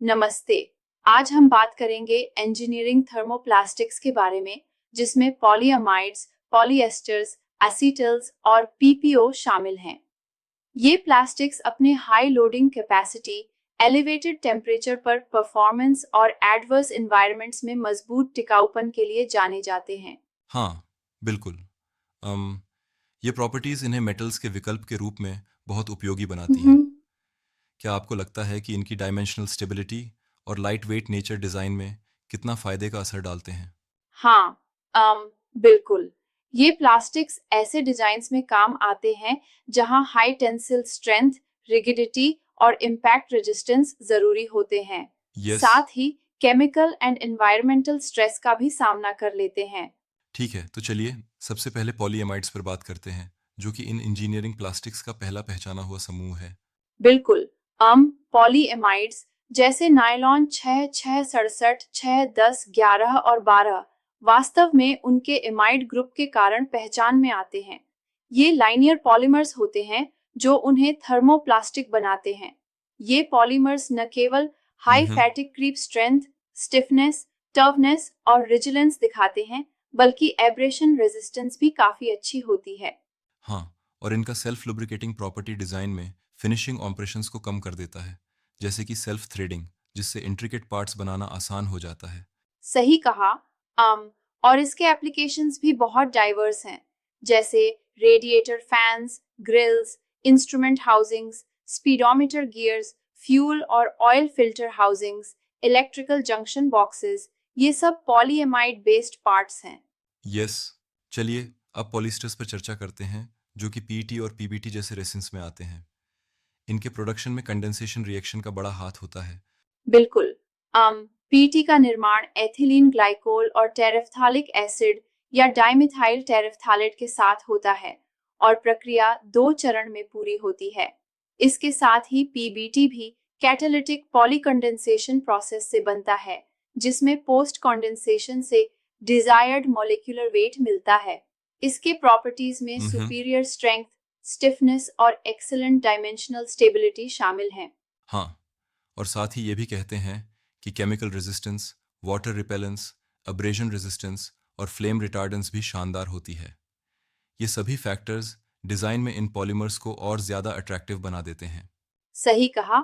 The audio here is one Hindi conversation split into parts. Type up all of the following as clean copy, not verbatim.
नमस्ते। आज हम बात करेंगे इंजीनियरिंग थर्मोप्लास्टिक्स के बारे में, जिसमें पॉलीअमाइड्स, पॉलीएस्टर्स, एसीटल्स और पीपीओ शामिल हैं। ये प्लास्टिक्स अपने high loading capacity, elevated temperature पर परफॉर्मेंस और एडवर्स एनवायरनमेंट्स में मजबूत टिकाऊपन के लिए जाने जाते हैं। हाँ, बिल्कुल। अम, ये प्रॉपर्टीज़ इन्हें मेटल्स के विकल्प के रूप में बहुत उपयोगी बनाती हैं। हम्म। क्या आपको लगता है कि इनकी डायमेंशनल स्टेबिलिटी और लाइट वेट नेचर डिज़ाइन में कितना फ़ायदे का असर डालते हैं? हाँ, बिल्कुल। ये प्लास्टिक्स ऐसे डिजाइन्स में काम आते हैं जहां हाई टेंसिल स्ट्रेंथ, रिगिडिटी और इम्पैक्ट रेजिस्टेंस जरूरी होते हैं। यस, साथ ही केमिकल एंड एनवायरमेंटल स्ट्रेस का भी सामना कर लेते हैं। ठीक है, तो चलिए सबसे पहले पॉलीएमाइड्स पर बात करते हैं, जो कि इन इंजीनियरिंग प्लास्टिक्स का पहला पहचाना हुआ समूह है। बिल्कुल। पॉलीएमाइड्स जैसे नायलॉन 6, 6, 67, 6, 10, 11 और 12 वास्तव में उनके एमाइड ग्रुप के कारण पहचान में आते हैं। ये लाइनियर पॉलीमर्स होते हैं जो उन्हें थर्मोप्लास्टिक बनाते हैं। ये पॉलीमर्स न केवल हाई हम्म, फैटिक क्रीप स्ट्रेंथ, स्टिफनेस, टर्वनेस और रिजिलेंस दिखाते हैं, बल्कि एब्रेशन रेजिस्टेंस भी काफी अच्छी होती है। हाँ, और इनका सेल्फ लुब्रिकेटिंग प्रॉपर्टी डिज़ाइन में फिनिशिंग ऑपरेशंस को कम कर देता है, जैसे कि सेल्फ थ्रेडिंग, जिससे इंट्रिकेट पार्ट्स बनाना आसान हो जाता है। सही कहा। और इसके एप्लीकेशंस भी बहुत डाइवर्स हैं, जैसे radiator fans, grilles, instrument housings, speedometer gears, fuel और oil filter housings, electrical junction boxes, ये सब पॉलीएमाइड बेस्ड पार्ट्स हैं। यस, चलिए अब पॉलिस्टर्स पर चर्चा करते हैं, जो कि पीईटी और पीबीटी जैसे रेसिन्स में आते हैं। इनके प्रोडक्शन में कंडेंसेशन रिएक्शन का बड़ा हाथ होता है। बिल्कुल। पीटी का निर्माण एथिलीन ग्लाइकोल और टेरेफ्थालिक एसिड या डाइमिथाइल टेरेफ्थालेट के साथ होता है, और प्रक्रिया 2 चरण में पूरी होती है। इसके साथ ही पीबीटी भी कैटालिटिक पॉलीकंडेंसेशन प्रोसेस से बनता है, जिसमें पोस्ट कंडेंसेशन से डिजायर्ड मॉलिक्यूलर वेट मिलता है। इसके प्रॉपर्टीज में हम्म, सुपीरियर स्ट्रेंथ, स्टिफनेस और एक्सीलेंट डायमेंशनल स्टेबिलिटी शामिल हैं। हाँ, और साथ ही ये भी कहते हैं कि chemical resistance, water repellence, abrasion resistance और फ्लेम रिटार्डेंस भी शानदार होती है। ये सभी फैक्टर्स डिज़ाइन में इन पॉलीमर्स को और ज़्यादा अट्रैक्टिव बना देते हैं। सही कहा।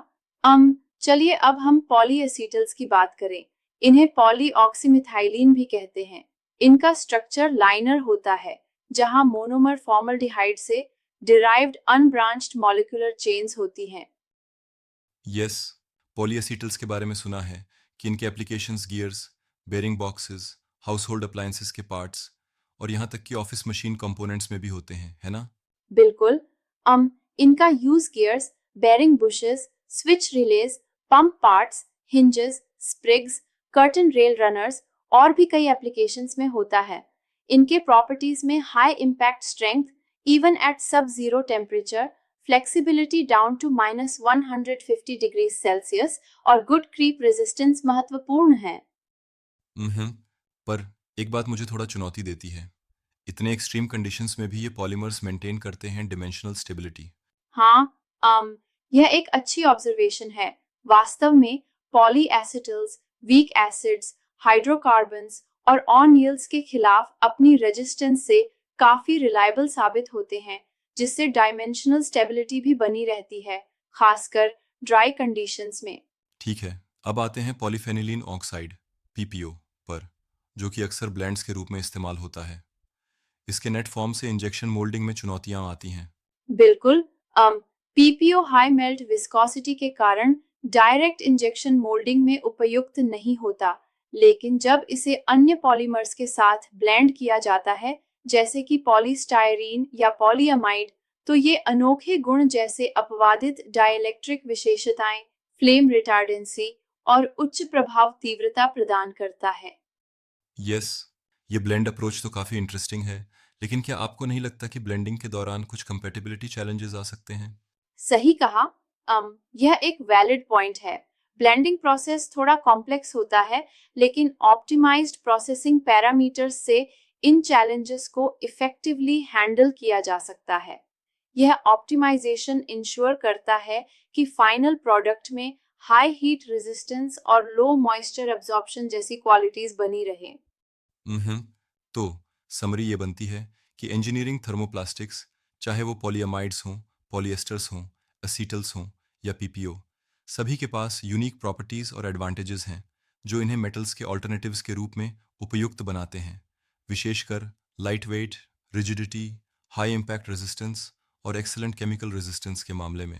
चलिए अब हम पॉलीएसीटल्स की बात करें। इन्हें पॉलीऑक्सीमिथाइलिन भी कहते हैं। इनका स्ट्रक्चर लाइनर होता है, जहां मोनोमर फॉर्मल्डिहाइड से डिराइव्ड अनब्रांच्ड मॉलिक्यूलर चेन्स होती हैं। यस, पॉलीएसीटल्स के बारे में सुना है कि इनके applications gears, bearing boxes, household appliances के पार्ट्स और यहाँ तक कि ऑफिस मशीन कंपोनेंट्स में भी होते हैं, है ना? बिल्कुल। इनका use gears, bearing bushes, switch relays, pump parts, hinges, springs, curtain rail runners और भी कई एप्लीकेशंस में होता है। इनके प्रॉपर्टीज में high impact strength even at sub zero temperature, flexibility down to -150 degree Celsius और गुड क्रीप रेजिस्टेंस महत्वपूर्ण है। हम्म, पर एक बात मुझे थोड़ा चुनौती देती है। इतने एक्सट्रीम कंडीशंस में भी ये पॉलीमर्स मेंटेन करते हैं डिमेंशनल स्टेबिलिटी। हाँ, यह एक अच्छी ऑब्जर्वेशन है। वास्तव में पॉलीएसिटल्स, वीक एसिड्स, हाइड्रोकार्बन्स और ऑनियल्स के खिलाफ अपनी रेजिस्टेंस से काफी रिलायबल साबित होते हैं, जिससे डायमेंशनल स्टेबिलिटी भी बनी रहती है, खासकर ड्राई कंडीशंस में। ठीक है, अब आते हैं पॉलीफेनिलीन ऑक्साइड पीपीओ पर, जो कि अक्सर ब्लेंड्स के रूप में इस्तेमाल होता है। इसके नेट फॉर्म से इंजेक्शन मोल्डिंग में चुनौतियां आती हैं। बिल्कुल। पीपीओ हाई मेल्ट विस्कोसिटी के कारण डायरेक्ट इंजेक्शन मोल्डिंग में उपयुक्त नहीं होता, लेकिन जब इसे अन्य पॉलीमर्स के साथ ब्लेंड किया जाता है, जैसे कि पॉलीस्टायरीन या पॉलीअमाइड, तो ये अनोखे गुण जैसे अपवादित डाइलेक्ट्रिक विशेषताएं, फ्लेम रिटार्डेंसी और उच्च प्रभाव तीव्रता प्रदान करता है। यस, ये ब्लेंड अप्रोच तो काफ़ी इंटरेस्टिंग है, लेकिन क्या आपको नहीं लगता कि ब्लेंडिंग के दौरान कुछ कंपेटिबिलिटी चैलेंजेस आ सकते हैं? सही कहा। यह एक वैलिड पॉइंट है। ब्लेंडिंग प्रोसेस थोड़ा कॉम्प्लेक्स होता है, लेकिन ऑप्टिमाइज्ड प्रोसेसिंग पैरामीटर्स से इन चैलेंजेस को इफेक्टिवली हैंडल किया जा सकता है। यह ऑप्टिमाइजेशन इंश्योर करता है कि फाइनल प्रोडक्ट में हाई हीट रेजिस्टेंस और लो मॉइस्चर एब्जॉर्प्शन जैसी क्वालिटीज बनी रहे। हम्म तो समरी ये बनती है कि इंजीनियरिंग थर्मोप्लास्टिक्स, चाहे वो पॉलीअमाइड्स हों, पॉलीएस्टर्स हों, एसीटल्स हों या पीपीओ, सभी के पास यूनिक प्रॉपर्टीज और एडवांटेजेस हैं जो इन्हें मेटल्स के ऑल्टरनेटिव्स के रूप में उपयुक्त बनाते हैं, विशेषकर light weight, rigidity, high impact resistance और एक्सीलेंट केमिकल रेजिस्टेंस के मामले में।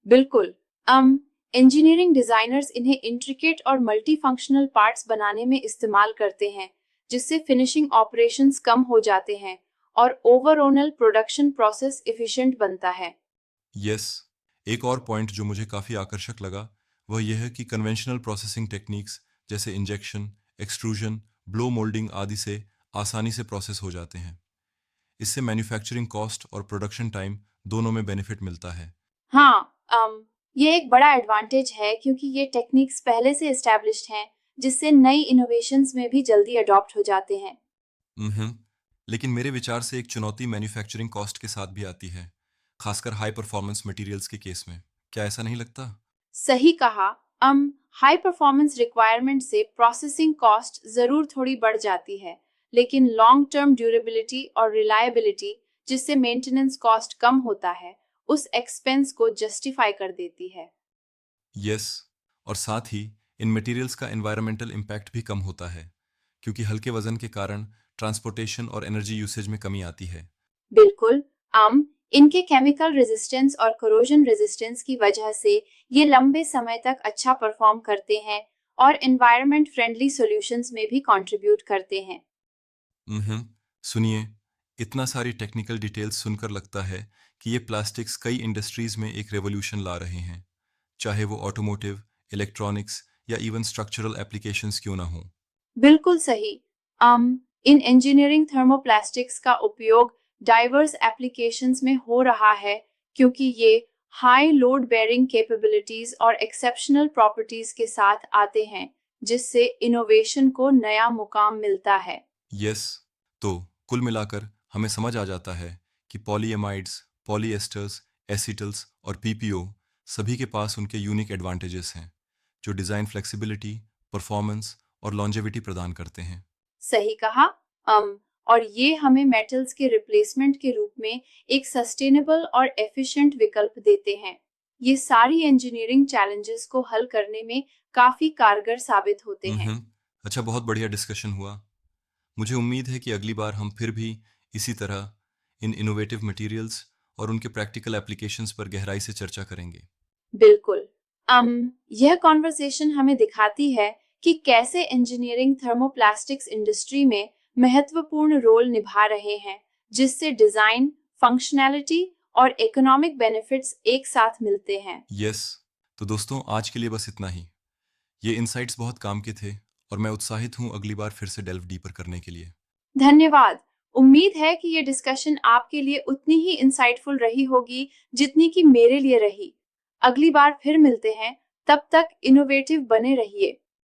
बिल्कुल। um, इंजीनियरिंग डिजाइनर्स इन्हें इंट्रिकेट और मल्टी फंक्शनल पार्ट्स बनाने में इस्तेमाल करते हैं, जिससे फिनिशिंग ऑपरेशंस कम हो जाते हैं और ओवरऑल प्रोडक्शन प्रोसेस एफिशिएंट बनता है। यस, एक और पॉइंट जो मुझे काफ़ी आकर्षक लगा वह यह है कि कन्वेंशनल प्रोसेसिंग टेक्निक्स जैसे इंजेक्शन, एक्सट्रूजन, ब्लो मोल्डिंग आदि से आसानी से प्रोसेस हो जाते हैं। इससे मैन्युफैक्चरिंग कॉस्ट और प्रोडक्शन टाइम दोनों में बेनिफिट मिलता है। हाँ, ये एक बड़ा एडवांटेज है क्योंकि ये टेक्निक्स पहले से एस्टैब्लिश्ड हैं, जिससे नई इनोवेशंस में भी जल्दी अडॉप्ट हो जाते हैं। हम्म लेकिन मेरे विचार से एक चुनौती मैन्युफैक्चरिंग कॉस्ट के साथ भी आती है, खासकर हाई परफॉर्मेंस मटेरियल्स के केस में। क्या ऐसा नहीं लगता? सही कहा। हाई परफॉर्मेंस रिक्वायरमेंट से प्रोसेसिंग कॉस्ट जरूर थोड़ी बढ़ जाती है, लेकिन लॉन्ग टर्म ड्यूरेबिलिटी और रिलायबिलिटी, जिससे मेंटेनेंस कॉस्ट कम होता है, उस एक्सपेंस को जस्टिफाई कर देती है। यस, और साथ ही इन मटेरियल्स का एनवायरमेंटल इम्पैक्ट भी कम होता है, क्योंकि हल्के वजन के कारण ट्रांसपोर्टेशन और एनर्जी यूसेज में कमी आती है। बिल्कुल। इनके केमिकल रेजिस्टेंस और कोरोजन रेजिस्टेंस की वजह से ये लंबे समय तक अच्छा परफॉर्म करते हैं और एनवायरनमेंट फ्रेंडली सॉल्यूशंस में भी कंट्रीब्यूट करते हैं। हम्म सुनिए, इतना सारी टेक्निकल डिटेल्स सुनकर लगता है कि ये प्लास्टिक्स कई इंडस्ट्रीज में एक रेवोल्यूशन ला रहे हैं, चाहे वो ऑटोमोटिव, इलेक्ट्रॉनिक्स या इवन स्ट्रक्चरल एप्लीकेशंस क्यों ना हो। बिल्कुल सही। इन इंजीनियरिंग थर्मोप्लास्टिक्स का उपयोग डाइवर्स एप्लीकेशंस में हो रहा है क्योंकि ये हाई लोड बेयरिंग कैपेबिलिटीज और एक्सेप्शनल प्रॉपर्टीज के साथ आते हैं, जिससे इनोवेशन को नया मुकाम मिलता है। यस, तो कुल मिलाकर हमें समझ आ जाता है कि पॉलीएमाइड्स, पॉलीएस्टर्स, एसीटल्स और पीपीओ सभी के पास उनके यूनिक एडवांटेजेस हैं जो डिज़ाइन फ्लेक्सिबिलिटी, परफॉर्मेंस और लॉन्जेविटी प्रदान करते हैं। सही कहा। और ये हमें मेटल्स के रिप्लेसमेंट के रूप में एक सस्टेनेबल और एफिशिएंट विकल्प देते हैं। ये सारी इंजीनियरिंग चैलेंजेस को हल करने में काफी कारगर साबित होते हैं। अच्छा, बहुत बढ़िया डिस्कशन हुआ। मुझे उम्मीद है कि अगली बार हम फिर भी इसी तरह इन इनोवेटिव मटेरियल्स और उनके प्रैक्टिकल एप्लीकेशंस पर गहराई से चर्चा करेंगे। बिल्कुल। यह कॉन्वर्सेशन हमें दिखाती है कि कैसे इंजीनियरिंग थर्मोप्लास्टिक्स इंडस्ट्री में महत्वपूर्ण रोल निभा रहे हैं, जिससे डिजाइन, फंक्शनैलिटी और इकोनॉमिक बेनिफिट्स एक साथ मिलते हैं। यस, तो दोस्तों आज के लिए बस इतना ही। ये इनसाइट्स बहुत काम के थे और मैं उत्साहित हूँ अगली बार फिर से डेल्व डीपर करने के लिए। धन्यवाद। उम्मीद है कि ये डिस्कशन आपके लिए उतनी ही इंसाइटफुल रही होगी जितनी कि मेरे लिए रही। अगली बार फिर मिलते हैं, तब तक इनोवेटिव बने रहिए।